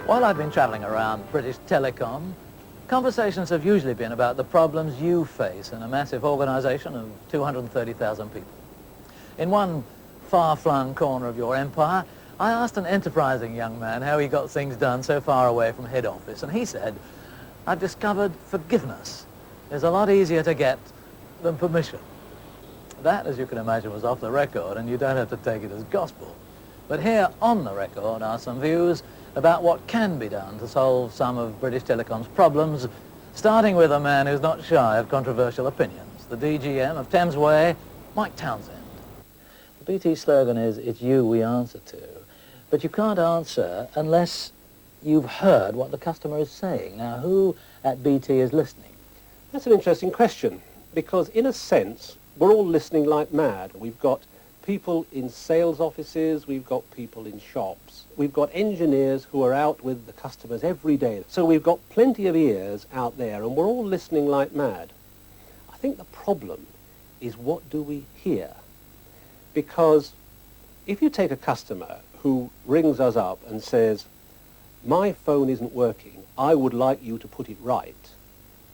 While I've been travelling around British Telecom, conversations have usually been about the problems you face in a massive organisation of 230,000 people. In one far-flung corner of your empire, I asked an enterprising young man how he got things done so far away from head office, and he said, "I've discovered forgiveness is a lot easier to get than permission." That, as you can imagine, was off the record, and you don't have to take it as gospel. But here on the record are some views about what can be done to solve some of British Telecom's problems, starting with a man who's not shy of controversial opinions, the DGM of Thames Way, Mike Townsend. The BT slogan is, "It's you we answer to," but you can't answer unless you've heard what the customer is saying. Now, who at BT is listening? That's an interesting question, because in a sense, we're all listening like mad. We've got people in sales offices, we've got people in shops, we've got engineers who are out with the customers every day. So we've got plenty of ears out there, and we're all listening like mad. I think the problem is, what do we hear? Because if you take a customer who rings us up and says, "My phone isn't working, I would like you to put it right,"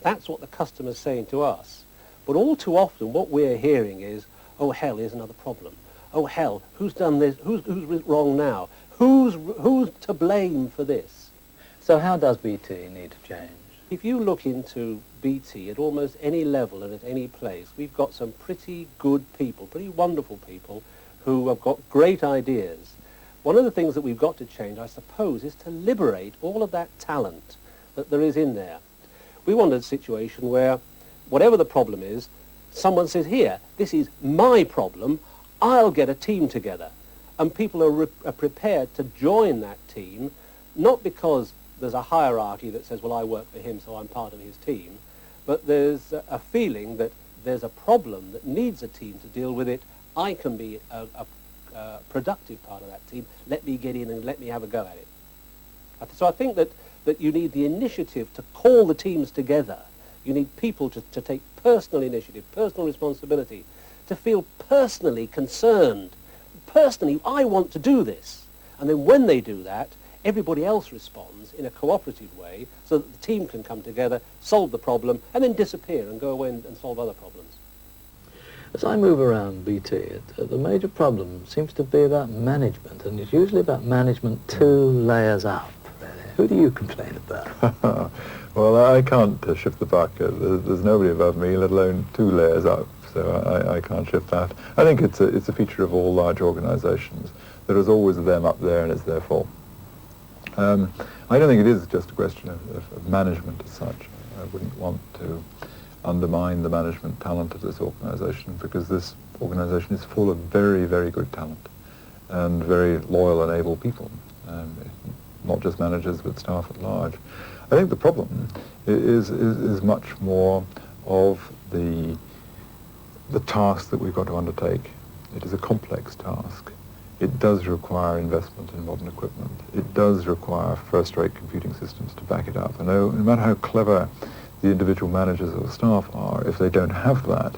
that's what the customer's saying to us. But all too often what we're hearing is, "Oh hell, here's another problem. Oh hell, who's done this? Who's wrong now? Who's to blame for this?" So how does BT need to change? If you look into BT at almost any level and at any place, we've got some pretty good people, pretty wonderful people who have got great ideas. One of the things that we've got to change, I suppose, is to liberate all of that talent that there is in there. We want a situation where whatever the problem is, someone says, "Here, this is my problem, I'll get a team together." And people are prepared to join that team, not because there's a hierarchy that says, "Well, I work for him, so I'm part of his team," but there's a feeling that there's a problem that needs a team to deal with it. I can be a productive part of that team. Let me get in and let me have a go at it. So I think that you need the initiative to call the teams together. You need people to take personal initiative, personal responsibility, to feel personally concerned. Personally, I want to do this. And then when they do that, everybody else responds in a cooperative way so that the team can come together, solve the problem, and then disappear and go away and solve other problems. As I move around BT, the major problem seems to be about management, and it's usually about management 2 layers up. Who do you complain about? Well, I can't shift the buck. There's nobody above me, let alone 2 layers up, so I can't shift that. I think it's a feature of all large organisations. There is always them up there, and it's their fault. I don't think it is just a question of management as such. I wouldn't want to undermine the management talent of this organisation, because this organisation is full of very, very good talent and very loyal and able people, not just managers but staff at large. I think the problem is much more of the task that we've got to undertake. It is a complex task. It does require investment in modern equipment. It does require first-rate computing systems to back it up. And no matter how clever the individual managers or staff are, if they don't have that,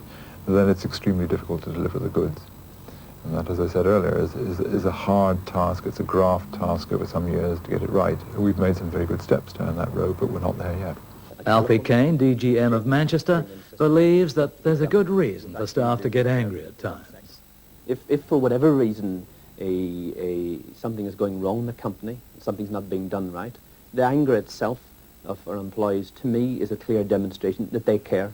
then it's extremely difficult to deliver the goods. And that, as I said earlier, is a hard task. It's a graft task over some years to get it right. We've made some very good steps down that road, but we're not there yet. Alfie Kane, DGM of Manchester, believes that there's a good reason for staff to get angry at times. If for whatever reason something is going wrong in the company, something's not being done right, the anger itself of our employees, to me, is a clear demonstration that they care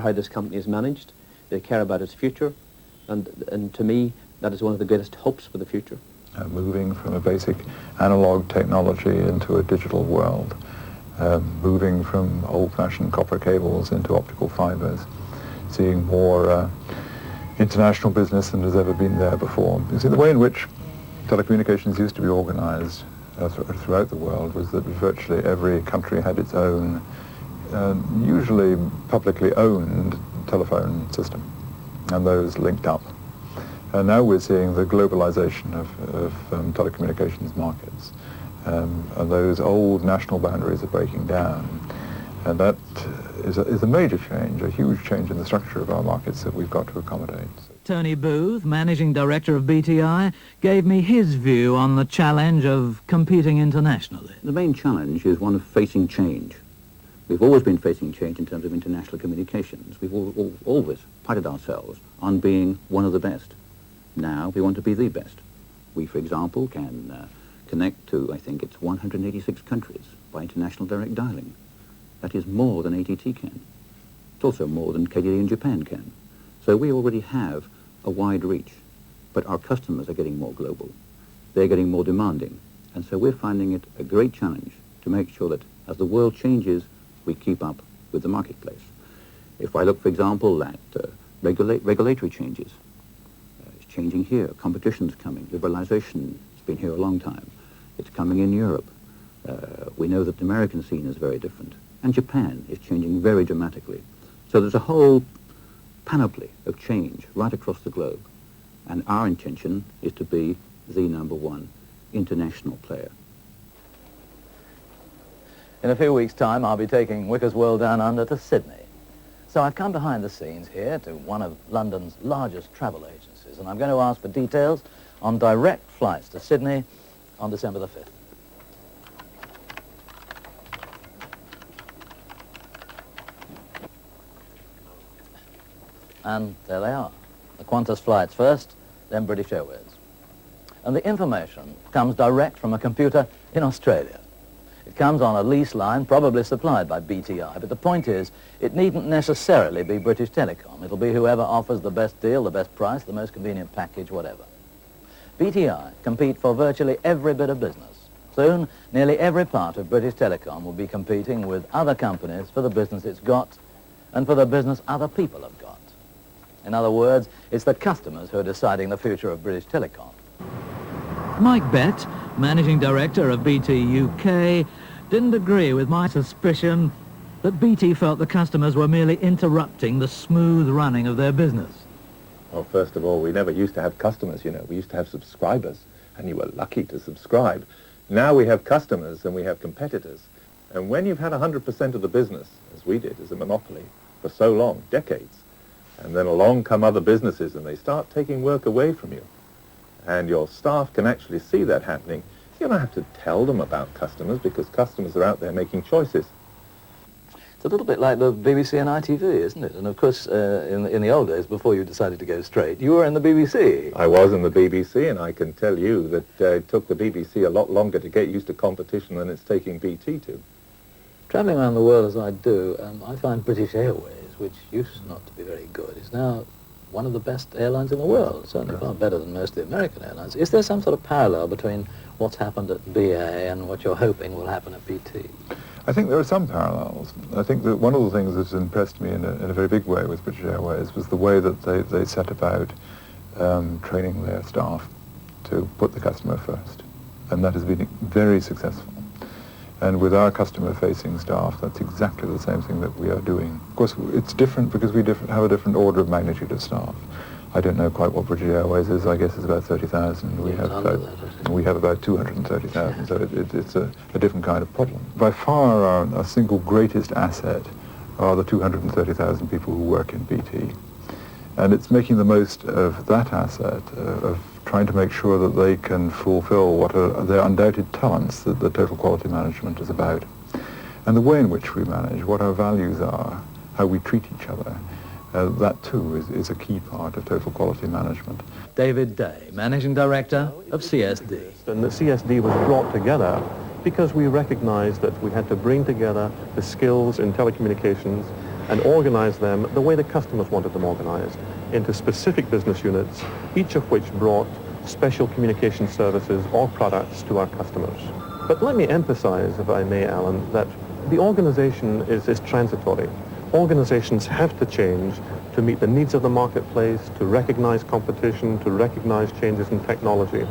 how this company is managed, they care about its future, and to me, that is one of the greatest hopes for the future. Moving from a basic analog technology into a digital world, moving from old-fashioned copper cables into optical fibers, seeing more international business than has ever been there before. You see, the way in which telecommunications used to be organized throughout the world was that virtually every country had its own, usually publicly owned telephone system, and those linked up. And now we're seeing the globalization of telecommunications markets, and those old national boundaries are breaking down. And that is a major change, a huge change in the structure of our markets that we've got to accommodate. Tony Booth, Managing Director of BTI, gave me his view on the challenge of competing internationally. The main challenge is one of facing change. We've always been facing change in terms of international communications. We've always prided ourselves on being one of the best. Now we want to be the best. We, for example, can connect to, I think it's 186 countries by international direct dialing. That is more than ATT can. It's also more than KDD in Japan can. So we already have a wide reach, but our customers are getting more global. They're getting more demanding. And so we're finding it a great challenge to make sure that as the world changes, we keep up with the marketplace. If I look, for example, at regulatory changes, it's changing here. Competition's coming. Liberalization has been here a long time. It's coming in Europe. We know that the American scene is very different. And Japan is changing very dramatically. So there's a whole panoply of change right across the globe. And our intention is to be the #1 international player. In a few weeks' time, I'll be taking Whicker's World Down Under to Sydney. So I've come behind the scenes here to one of London's largest travel agencies, and I'm going to ask for details on direct flights to Sydney on December the 5th. And there they are. The Qantas flights first, then British Airways. And the information comes direct from a computer in Australia. It comes on a lease line, probably supplied by BTI, but the point is, it needn't necessarily be British Telecom. It'll be whoever offers the best deal, the best price, the most convenient package, whatever. BTI compete for virtually every bit of business. Soon, nearly every part of British Telecom will be competing with other companies for the business it's got and for the business other people have got. In other words, it's the customers who are deciding the future of British Telecom. Mike Bett, Managing Director of BT UK, didn't agree with my suspicion that BT felt the customers were merely interrupting the smooth running of their business. Well, first of all, we never used to have customers, you know. We used to have subscribers, and you were lucky to subscribe. Now we have customers and we have competitors. And when you've had 100% of the business, as we did as a monopoly, for so long, decades, and then along come other businesses and they start taking work away from you, and your staff can actually see that happening, you don't have to tell them about customers because customers are out there making choices. It's a little bit like the BBC and ITV, isn't it? And of course, in the old days, before you decided to go straight, you were in the BBC. I was in the BBC, and I can tell you that it took the BBC a lot longer to get used to competition than it's taking BT to. Travelling around the world as I do, I find British Airways, which used not to be very good, is now one of the best airlines in the world, certainly far better than most of the American airlines. Is there some sort of parallel between what's happened at BA and what you're hoping will happen at BT? I think there are some parallels. I think that one of the things that's impressed me in a very big way with British Airways was the way that they set about training their staff to put the customer first. And that has been very successful. And with our customer-facing staff, that's exactly the same thing that we are doing. Of course, it's different because we have a different order of magnitude of staff. I don't know quite what British Airways is. I guess it's about 30,000. We have about 230,000, so it's a different kind of problem. By far, our single greatest asset are the 230,000 people who work in BT. And it's making the most of that asset, of trying to make sure that they can fulfill what are their undoubted talents that the total quality management is about. And the way in which we manage, what our values are, how we treat each other, that too is a key part of total quality management. David Day, Managing Director of CSD. And the CSD was brought together because we recognized that we had to bring together the skills in telecommunications and organize them the way the customers wanted them organized, into specific business units, each of which brought special communication services or products to our customers. But let me emphasize, if I may, Alan, that the organization is transitory. Organizations have to change to meet the needs of the marketplace, to recognize competition, to recognize changes in technology.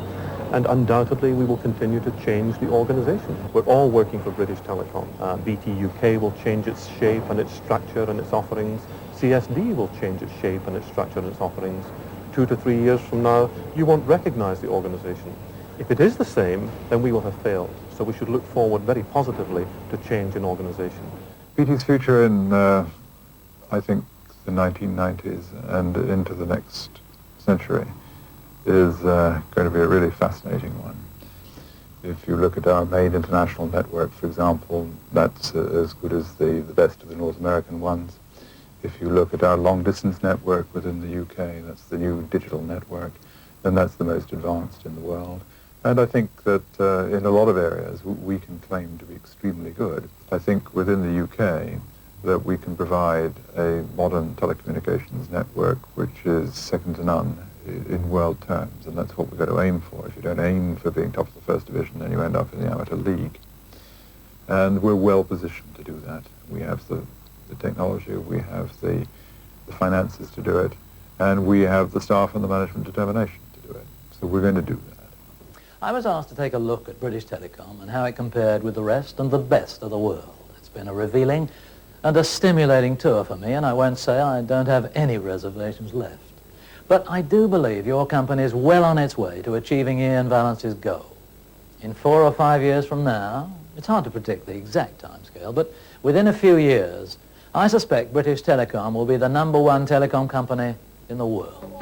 And undoubtedly, we will continue to change the organization. We're all working for British Telecom. BT UK will change its shape and its structure and its offerings. CSD will change its shape and its structure and its offerings. 2 to 3 years from now, you won't recognize the organization. If it is the same, then we will have failed. So we should look forward very positively to change in organization. BT's future in, I think, the 1990s and into the next century is going to be a really fascinating one. If you look at our main international network, for example, that's as good as the best of the North American ones. If you look at our long-distance network within the UK, that's the new digital network, then that's the most advanced in the world. And I think that in a lot of areas we can claim to be extremely good. I think within the UK that we can provide a modern telecommunications network which is second to none in world terms, and that's what we've got to aim for. If you don't aim for being top of the first division, then you end up in the amateur league. And we're well positioned to do that. We have the technology, we have the finances to do it, and we have the staff and the management determination to do it. So we're going to do that. I was asked to take a look at British Telecom and how it compared with the rest and the best of the world. It's been a revealing and a stimulating tour for me, and I won't say I don't have any reservations left. But I do believe your company is well on its way to achieving Ian Valance's goal. In 4 or 5 years from now, it's hard to predict the exact timescale, but within a few years, I suspect British Telecom will be the #1 telecom company in the world.